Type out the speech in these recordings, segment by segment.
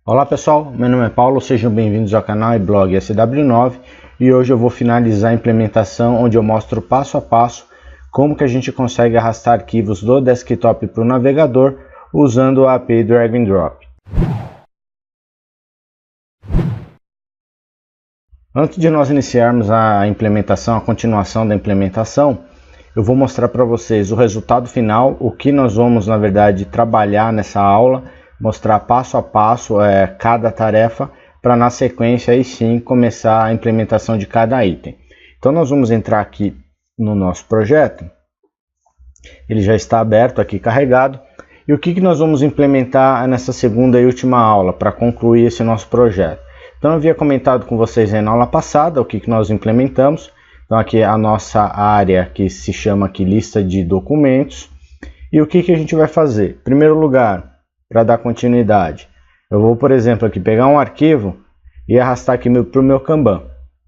Olá pessoal, meu nome é Paulo, sejam bem-vindos ao canal e blog SW9 e hoje eu vou finalizar a implementação onde eu mostro passo a passo como que a gente consegue arrastar arquivos do desktop para o navegador usando a API Drag and Drop. Antes de nós iniciarmos a implementação, a continuação da implementação, eu vou mostrar para vocês o resultado final, o que nós vamos na verdade trabalhar nessa aula, mostrar passo a passo cada tarefa para na sequência aí sim começar a implementação de cada item. Então nós vamos entrar aqui no nosso projeto, ele já está aberto aqui carregado, e o que nós vamos implementar nessa segunda e última aula para concluir esse nosso projeto. Então eu havia comentado com vocês aí na aula passada o que nós implementamos. Então aqui a nossa área que se chama aqui lista de documentos, e o que a gente vai fazer? Em primeiro lugar, para dar continuidade, eu vou, por exemplo, aqui pegar um arquivo e arrastar aqui para o meu Kanban.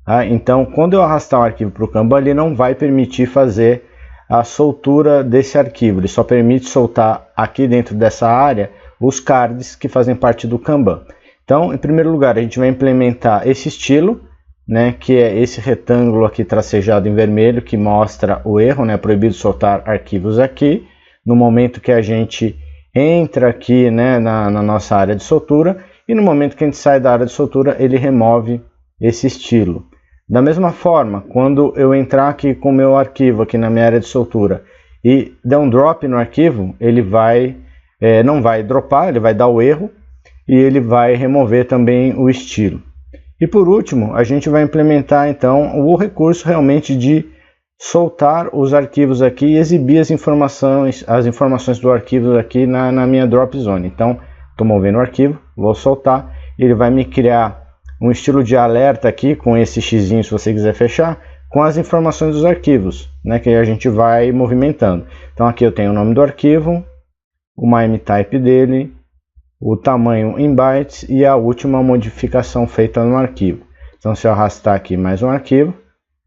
Tá? Então, quando eu arrastar o arquivo para o Kanban, ele não vai permitir fazer a soltura desse arquivo. Ele só permite soltar aqui dentro dessa área os cards que fazem parte do Kanban. Então, em primeiro lugar, a gente vai implementar esse estilo, né, que é esse retângulo aqui tracejado em vermelho, que mostra o erro, né, proibido soltar arquivos aqui, no momento que a gente entra aqui, né, na nossa área de soltura, e no momento que a gente sai da área de soltura, ele remove esse estilo. Da mesma forma, quando eu entrar aqui com o meu arquivo, aqui na minha área de soltura, e der um drop no arquivo, ele vai, não vai dropar, ele vai dar o erro, e ele vai remover também o estilo. E por último, a gente vai implementar então o recurso realmente de soltar os arquivos aqui e exibir as informações do arquivo aqui na minha drop zone. Então, estou movendo o arquivo, vou soltar, ele vai me criar um estilo de alerta aqui com esse xizinho, se você quiser fechar, com as informações dos arquivos, né, que a gente vai movimentando. Então aqui eu tenho o nome do arquivo, o MIME type dele, o tamanho em bytes e a última modificação feita no arquivo. Então se eu arrastar aqui mais um arquivo,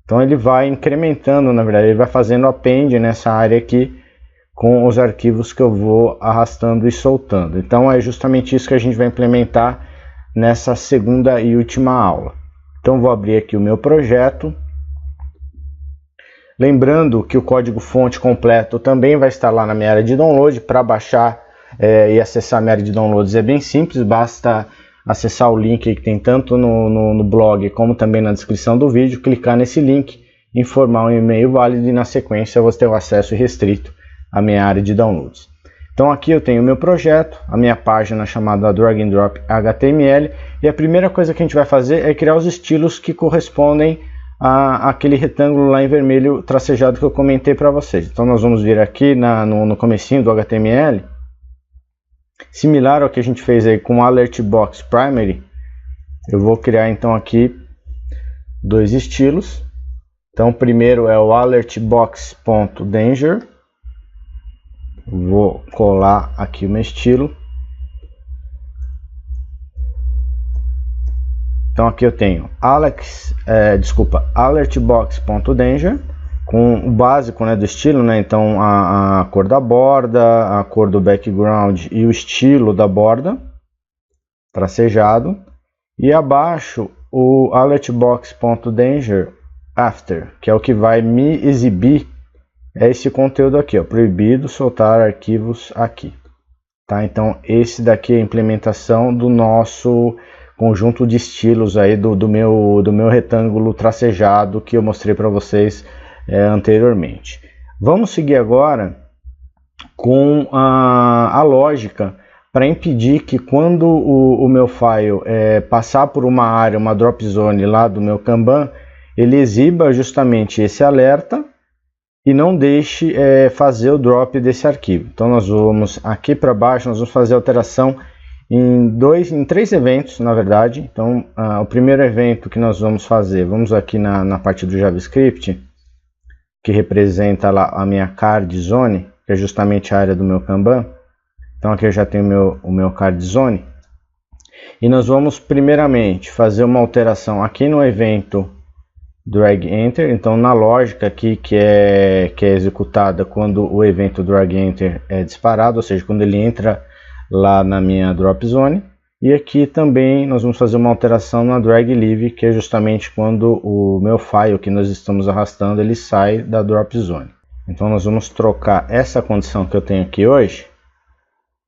então ele vai incrementando, na verdade ele vai fazendo append nessa área aqui com os arquivos que eu vou arrastando e soltando. Então é justamente isso que a gente vai implementar nessa segunda e última aula. Então vou abrir aqui o meu projeto. Lembrando que o código fonte completo também vai estar lá na minha área de download. Para baixar e acessar a minha área de downloads é bem simples, basta acessar o link que tem tanto no blog como também na descrição do vídeo, clicar nesse link, informar um e-mail válido e na sequência você ter o acesso restrito à minha área de downloads. Então aqui eu tenho o meu projeto, a minha página chamada Drag and Drop HTML, e a primeira coisa que a gente vai fazer é criar os estilos que correspondem àquele retângulo lá em vermelho tracejado que eu comentei para vocês. Então nós vamos vir aqui no comecinho do HTML, similar ao que a gente fez aí com o Alert Box Primary. Eu vou criar então aqui dois estilos. Então o primeiro é o alertbox.danger. Vou colar aqui o meu estilo. Então aqui eu tenho alertbox.danger com o básico, né, do estilo, né? Então a cor da borda, a cor do background e o estilo da borda tracejado, e abaixo o alertbox.danger after, que é o que vai me exibir esse conteúdo aqui, ó, proibido soltar arquivos aqui, tá? Então esse daqui é a implementação do nosso conjunto de estilos aí do meu retângulo tracejado que eu mostrei para vocês anteriormente. Vamos seguir agora com a lógica para impedir que quando o meu file passar por uma área, uma drop zone lá do meu Kanban, ele exiba justamente esse alerta e não deixe fazer o drop desse arquivo. Então nós vamos aqui para baixo, nós vamos fazer alteração em três eventos, na verdade. Então o primeiro evento que nós vamos fazer, vamos aqui na parte do JavaScript, que representa lá a minha card zone, que é justamente a área do meu Kanban. Então aqui eu já tenho o meu card zone, e nós vamos primeiramente fazer uma alteração aqui no evento drag enter. Então na lógica aqui que é executada quando o evento drag enter é disparado, ou seja, quando ele entra lá na minha drop zone, E aqui também nós vamos fazer uma alteração na drag leave, que é justamente quando o meu file que nós estamos arrastando ele sai da drop zone. Então nós vamos trocar essa condição que eu tenho aqui hoje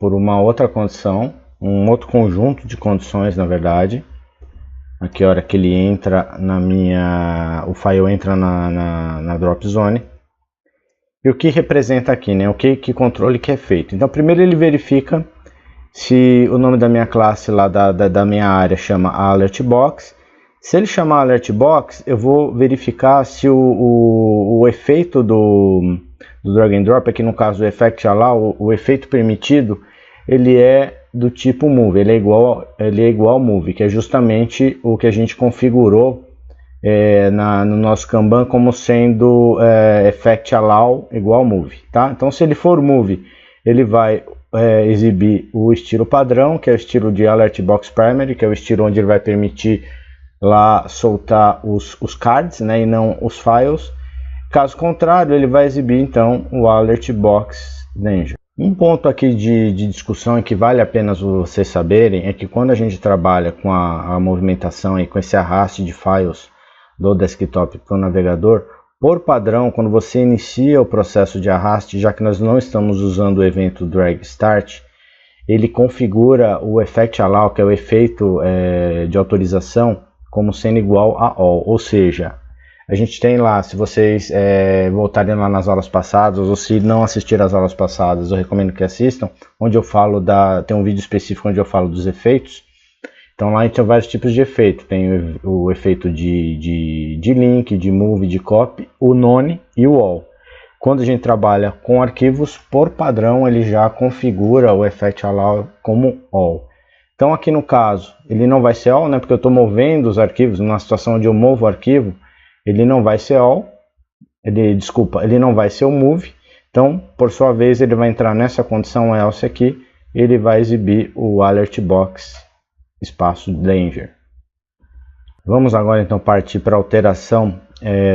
por uma outra condição, um outro conjunto de condições, na verdade. Aqui a hora que ele entra o file entra na drop zone. E o que representa aqui, né? O que controle que é feito. Então primeiro ele verifica se o nome da minha classe lá da minha área chama alertbox. Se ele chamar alertbox, eu vou verificar se o efeito do drag and drop, aqui no caso do effect allow, o efeito permitido, ele é do tipo move, ele é igual ao move, que é justamente o que a gente configurou no nosso Kanban como sendo effect allow igual move, tá? Então se ele for move, ele vai exibir o estilo padrão, que é o estilo de alertbox primary, que é o estilo onde ele vai permitir lá soltar os cards, né, e não os files. Caso contrário, ele vai exibir então o alertbox danger. Um ponto aqui de discussão e que vale a pena vocês saberem é que quando a gente trabalha com a movimentação e com esse arraste de files do desktop para o navegador, por padrão, quando você inicia o processo de arraste, já que nós não estamos usando o evento drag start, ele configura o effect allow, que é o efeito de autorização, como sendo igual a all, ou seja, a gente tem lá, se vocês voltarem lá nas aulas passadas, ou se não assistir às aulas passadas, eu recomendo que assistam, onde eu falo tem um vídeo específico onde eu falo dos efeitos. Então lá a gente tem vários tipos de efeito, tem o efeito de link, de move, de copy, o none e o all. Quando a gente trabalha com arquivos, por padrão ele já configura o effect allow como all. Então aqui no caso, ele não vai ser all, né, porque eu estou movendo os arquivos, numa situação onde eu movo o arquivo, ele não vai ser all, ele não vai ser o move, então por sua vez ele vai entrar nessa condição else aqui, ele vai exibir o alertbox espaço danger. Vamos agora então partir para a alteração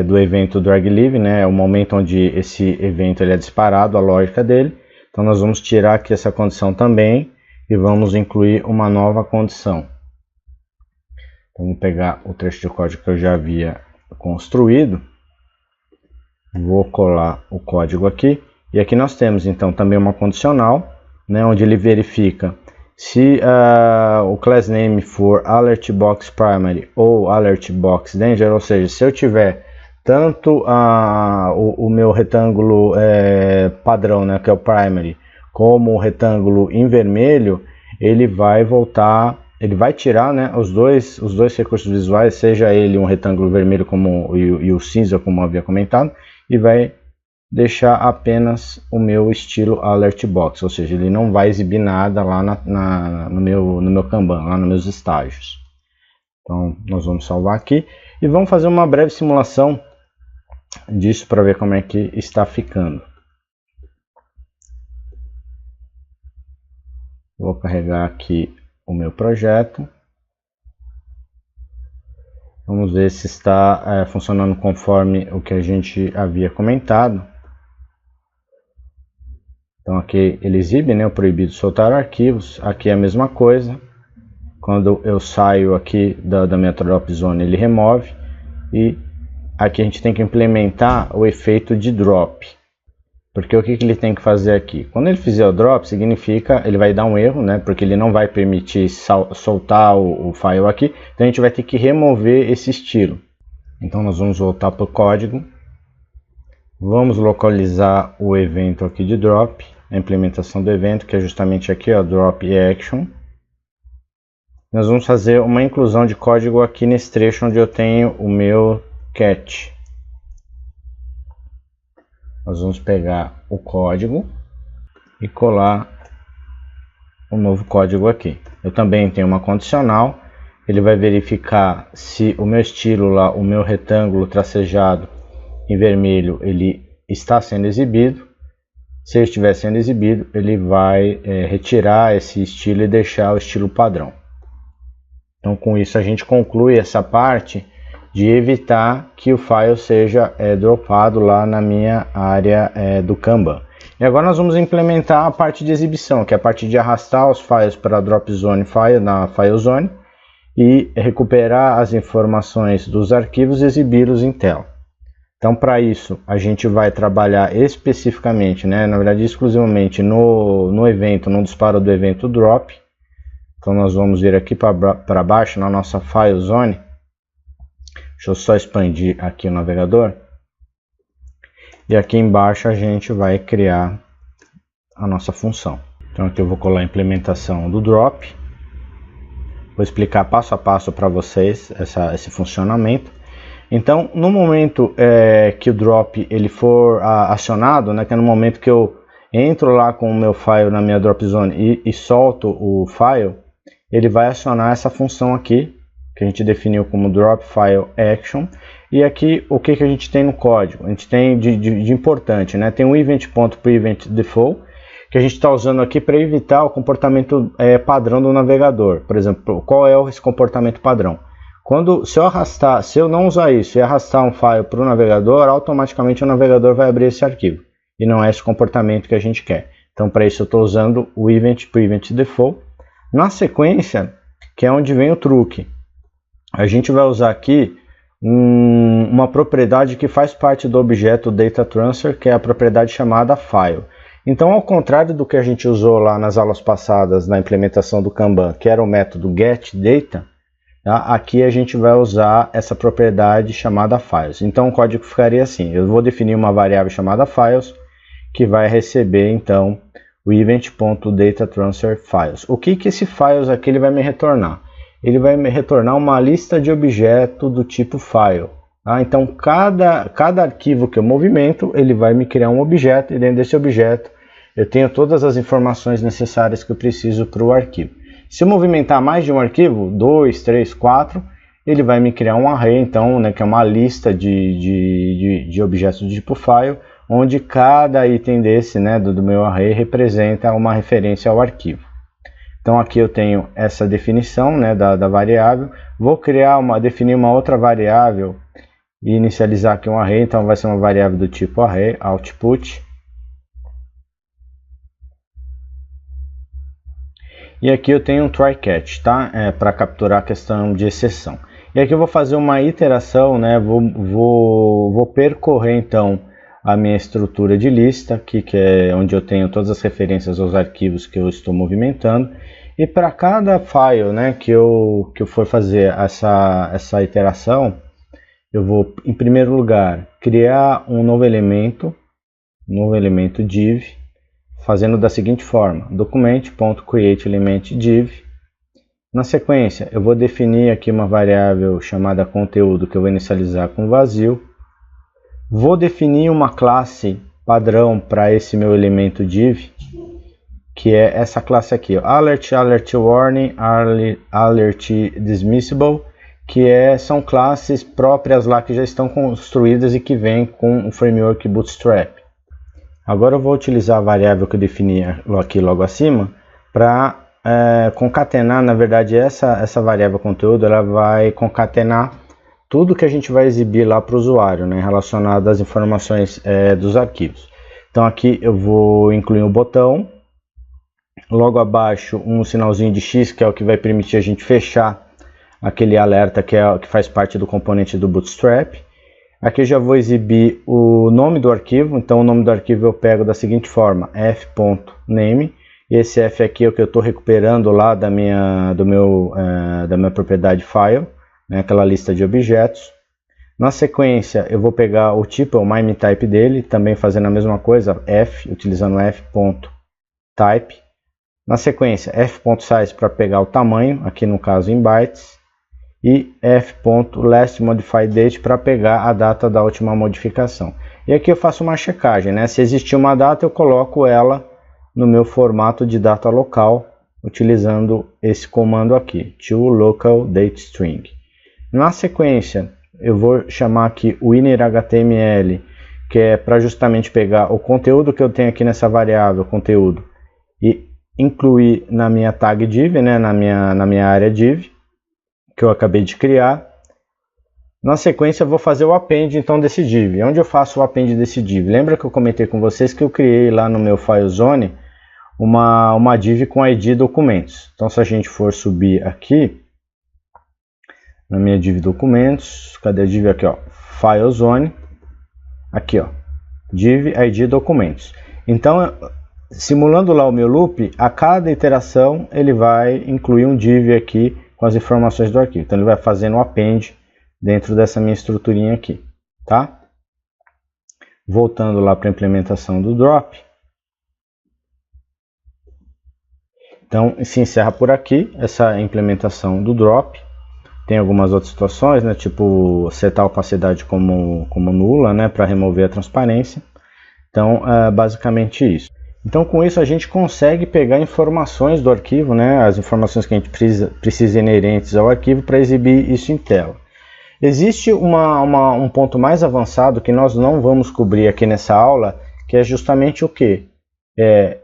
do evento drag leave, né, é o momento onde esse evento ele é disparado, a lógica dele. Então nós vamos tirar aqui essa condição também, e vamos incluir uma nova condição. Então, vamos pegar o trecho de código que eu já havia construído, vou colar o código aqui, e aqui nós temos então também uma condicional, né, onde ele verifica se o class name for alertbox primary ou alertbox danger, ou seja, se eu tiver tanto o meu retângulo padrão, né, que é o primary, como o retângulo em vermelho, ele vai tirar, né, os dois recursos visuais, seja ele um retângulo vermelho e o cinza, como eu havia comentado, e vai deixar apenas o meu estilo alertbox, ou seja, ele não vai exibir nada lá no meu Kanban, lá nos meus estágios. Então nós vamos salvar aqui e vamos fazer uma breve simulação disso para ver como é que está ficando. Vou carregar aqui o meu projeto. Vamos ver se está funcionando conforme o que a gente havia comentado. Então aqui ele exibe, né, o proibido soltar arquivos. Aqui é a mesma coisa. Quando eu saio aqui da minha drop zone, ele remove. E aqui a gente tem que implementar o efeito de drop. Porque o que ele tem que fazer aqui? Quando ele fizer o drop, significa ele vai dar um erro, né? Porque ele não vai permitir soltar o file aqui. Então a gente vai ter que remover esse estilo. Então nós vamos voltar para o código. Vamos localizar o evento aqui de drop. A implementação do evento, que é justamente aqui, ó, drop action. Nós vamos fazer uma inclusão de código aqui nesse trecho onde eu tenho o meu catch. Nós vamos pegar o código e colar um novo código aqui. Eu também tenho uma condicional. Ele vai verificar se o meu estilo lá, o meu retângulo tracejado em vermelho, ele está sendo exibido. Se ele estiver sendo exibido, ele vai retirar esse estilo e deixar o estilo padrão. Então com isso a gente conclui essa parte de evitar que o file seja dropado lá na minha área do Kanban. E agora nós vamos implementar a parte de exibição, que é a parte de arrastar os files para a Drop Zone File na FileZone e recuperar as informações dos arquivos e exibi-los em tela. Então, para isso, a gente vai trabalhar especificamente, né, na verdade, exclusivamente no evento, no disparo do evento drop. Então, nós vamos vir aqui para baixo na nossa FileZone. Deixa eu só expandir aqui o navegador. E aqui embaixo a gente vai criar a nossa função. Então, aqui eu vou colar a implementação do drop. Vou explicar passo a passo para vocês esse funcionamento. Então, no momento que o drop ele for acionado, né, que é no momento que eu entro lá com o meu file na minha drop zone e solto o file, ele vai acionar essa função aqui, que a gente definiu como drop file action. E aqui o que a gente tem no código? A gente tem de importante, né? Tem um event.prevent default, que a gente está usando aqui para evitar o comportamento padrão do navegador. Por exemplo, qual é esse comportamento padrão? Se eu não usar isso e arrastar um file para o navegador, automaticamente o navegador vai abrir esse arquivo. E não é esse comportamento que a gente quer. Então, para isso eu estou usando o event prevent default. Na sequência, que é onde vem o truque, a gente vai usar aqui uma propriedade que faz parte do objeto data transfer, que é a propriedade chamada file. Então, ao contrário do que a gente usou lá nas aulas passadas na implementação do Kanban, que era o método getData, aqui a gente vai usar essa propriedade chamada files. Então o código ficaria assim: eu vou definir uma variável chamada files, que vai receber então o event.dataTransferFiles. O que esse files aqui ele vai me retornar? Ele vai me retornar uma lista de objetos do tipo file. Então cada arquivo que eu movimento, ele vai me criar um objeto, e dentro desse objeto eu tenho todas as informações necessárias que eu preciso para o arquivo. Se eu movimentar mais de um arquivo, 2, 3, 4, ele vai me criar um array, então, né, que é uma lista de objetos do tipo file, onde cada item desse, né, do meu array, representa uma referência ao arquivo. Então aqui eu tenho essa definição, né, da variável. Vou definir uma outra variável e inicializar aqui um array, então vai ser uma variável do tipo array, output. E aqui eu tenho um try-catch, tá? Para capturar a questão de exceção. E aqui eu vou fazer uma iteração, né? Vou percorrer então a minha estrutura de lista, aqui, que é onde eu tenho todas as referências aos arquivos que eu estou movimentando. E para cada file, né, que eu for fazer essa iteração, eu vou, em primeiro lugar, criar um novo elemento div, fazendo da seguinte forma: document.createElementDiv. Na sequência, eu vou definir aqui uma variável chamada conteúdo, que eu vou inicializar com vazio. Vou definir uma classe padrão para esse meu elemento div, que é essa classe aqui, ó, alert, alert warning, alert dismissible, que são classes próprias lá que já estão construídas e que vêm com o framework Bootstrap. Agora eu vou utilizar a variável que eu defini aqui logo acima para concatenar. Na verdade, essa variável conteúdo ela vai concatenar tudo que a gente vai exibir lá para o usuário, né, relacionado às informações dos arquivos. Então aqui eu vou incluir um botão, logo abaixo um sinalzinho de X, que é o que vai permitir a gente fechar aquele alerta que faz parte do componente do Bootstrap. Aqui eu já vou exibir o nome do arquivo, então o nome do arquivo eu pego da seguinte forma: f.name, e esse f aqui é o que eu estou recuperando lá da minha propriedade file, né, aquela lista de objetos. Na sequência eu vou pegar o tipo, o MIME-type dele, também fazendo a mesma coisa, utilizando f.type. Na sequência f.size para pegar o tamanho, aqui no caso em bytes. E f.lastModifiedDate para pegar a data da última modificação. E aqui eu faço uma checagem, né? Se existir uma data, eu coloco ela no meu formato de data local, utilizando esse comando aqui, toLocalDateString. Na sequência, eu vou chamar aqui o innerHTML, que é para justamente pegar o conteúdo que eu tenho aqui nessa variável, conteúdo, e incluir na minha tag div, né? na minha área div, que eu acabei de criar. Na sequência eu vou fazer o append então desse div. Onde eu faço o append desse div? Lembra que eu comentei com vocês que eu criei lá no meu FileZone uma div com ID documentos. Então se a gente for subir aqui na minha div documentos, cadê a div aqui, ó, FileZone, aqui, ó, div ID documentos. Então, simulando lá o meu loop, a cada iteração ele vai incluir um div aqui com as informações do arquivo. Então ele vai fazendo o append dentro dessa minha estruturinha aqui, tá? Voltando lá para a implementação do drop. Então se encerra por aqui essa implementação do drop. Tem algumas outras situações, né, tipo setar a opacidade como nula, né, para remover a transparência. Então é basicamente isso. Então com isso a gente consegue pegar informações do arquivo, né, as informações que a gente precisa inerentes ao arquivo para exibir isso em tela. Existe um ponto mais avançado que nós não vamos cobrir aqui nessa aula, que é justamente o que?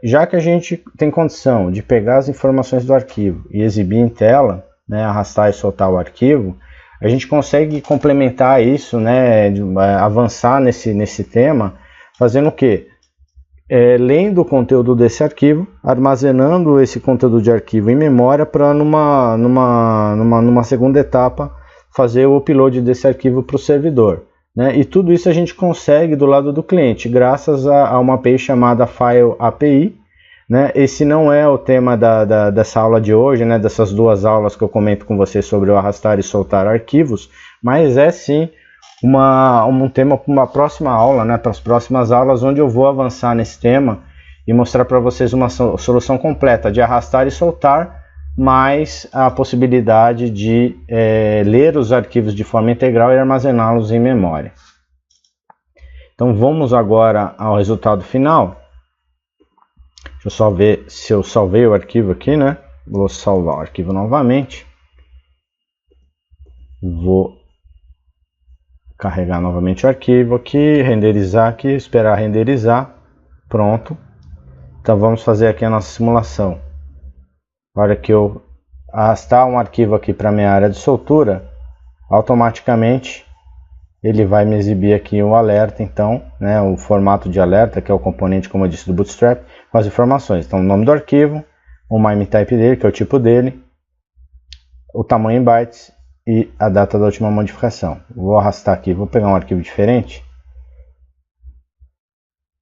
Já que a gente tem condição de pegar as informações do arquivo e exibir em tela, né, arrastar e soltar o arquivo, a gente consegue complementar isso, né, avançar nesse tema, fazendo o que? Lendo o conteúdo desse arquivo, armazenando esse conteúdo de arquivo em memória para numa segunda etapa fazer o upload desse arquivo para o servidor, né? E tudo isso a gente consegue do lado do cliente, graças a uma API chamada File API, né? Esse não é o tema dessa aula de hoje, né? Dessas duas aulas que eu comento com vocês sobre o arrastar e soltar arquivos, mas é sim um tema para uma próxima aula, né? Para as próximas aulas, onde eu vou avançar nesse tema e mostrar para vocês uma solução completa de arrastar e soltar, mais a possibilidade de ler os arquivos de forma integral e armazená-los em memória. Então vamos agora ao resultado final. Deixa eu só ver se eu salvei o arquivo aqui, né? Vou salvar o arquivo novamente. Vou carregar novamente o arquivo aqui, renderizar aqui, esperar renderizar. Pronto. Então vamos fazer aqui a nossa simulação. Na hora que eu arrastar um arquivo aqui para minha área de soltura, automaticamente ele vai me exibir aqui um alerta, então, né, o formato de alerta, que é o componente, como eu disse, do Bootstrap, com as informações. Então, o nome do arquivo, o MIME type dele, que é o tipo dele, o tamanho em bytes e a data da última modificação. Vou arrastar aqui, vou pegar um arquivo diferente.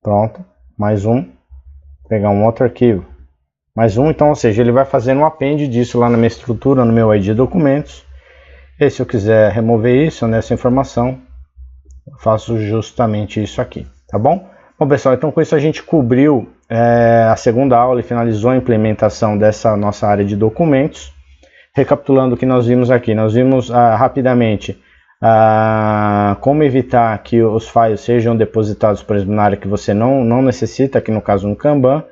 Pronto, mais um. Pegar um outro arquivo. Mais um, então, ou seja, ele vai fazendo um append disso lá na minha estrutura, no meu ID documentos. E se eu quiser remover isso, nessa informação, eu faço justamente isso aqui, tá bom? Bom, pessoal, então com isso a gente cobriu a segunda aula e finalizou a implementação dessa nossa área de documentos. Recapitulando o que nós vimos aqui, nós vimos rapidamente como evitar que os files sejam depositados, por exemplo, na área que você não necessita, aqui no caso no Kanban.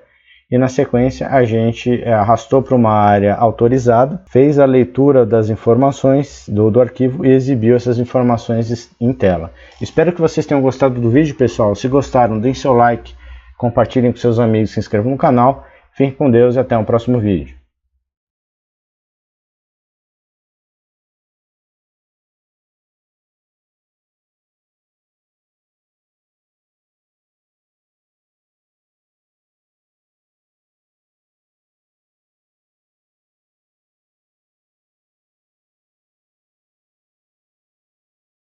E na sequência a gente arrastou para uma área autorizada, fez a leitura das informações do arquivo e exibiu essas informações em tela. Espero que vocês tenham gostado do vídeo, pessoal. Se gostaram, deem seu like, compartilhem com seus amigos, se inscrevam no canal. Fiquem com Deus e até o próximo vídeo.